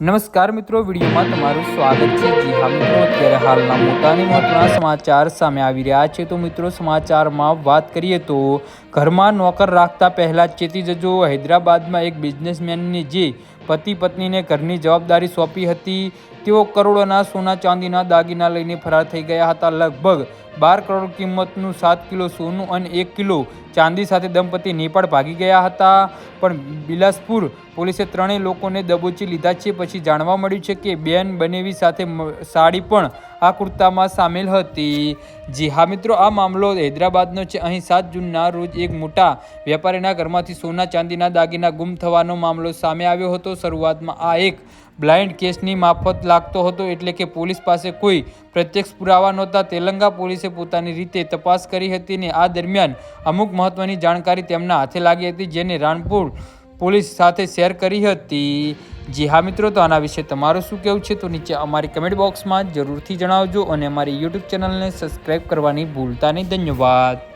નમસ્કાર મિત્રો, વિડીયોમાં તમારું સ્વાગત છે। જી હા મિત્રો, અત્યારે હાલના મોટા અને મહત્વના સમાચાર સામે આવી રહ્યા છે। તો મિત્રો, સમાચારમાં વાત કરીએ તો ઘરમાં નોકર રાખતા પહેલા ચેતી જજો। હૈદરાબાદમાં એક બિઝનેસમેનની જે પતિ પત્નીને ઘરની જવાબદારી સોંપી હતી, તેઓ કરોડોના સોના ચાંદીના દાગીના લઈને ફરાર થઈ ગયા હતા। લગભગ 12 કરોડ કિંમતનું 7 કિલો સોનું અને 1 કિલો ચાંદી સાથે દંપતી નેપાળ ભાગી ગયા હતા। પણ બિલાસપુર પોલીસે ત્રણેય લોકોને દબોચી લીધા છે। પછી જાણવા મળ્યું છે કે બેન બનેવી સાથે સાડી પણ આ કૃત્યમાં સામેલ હતી। જી હા મિત્રો, આ મામલો હૈદરાબાદનો છે। અહીં 7 જૂનના રોજ એક મોટા વેપારીના ઘરમાંથી સોના ચાંદીના દાગીના ગુમ થવાનો મામલો સામે આવ્યો હતો। શરૂઆતમાં આ એક બ્લાઇન્ડ કેસની માફત લાગતો હતો, એટલે કે પોલીસ પાસે કોઈ પ્રત્યક્ષ પુરાવા નહોતા। તેલંગા પોલીસે પોતાની રીતે તપાસ કરી હતી અને આ દરમિયાન અમુક મહત્વની જાણકારી તેમના હાથે લાગી હતી, જેને રાણપુર પોલીસ સાથે શેર કરી હતી। જી હા મિત્રો, તો આના વિશે તમારું શું કહેવું છે તો નીચે અમારી કમેન્ટ બોક્સમાં જરૂરથી જણાવજો અને અમારી યુટ્યુબ ચેનલને સબસ્ક્રાઈબ કરવાની ભૂલતા નહીં। ધન્યવાદ।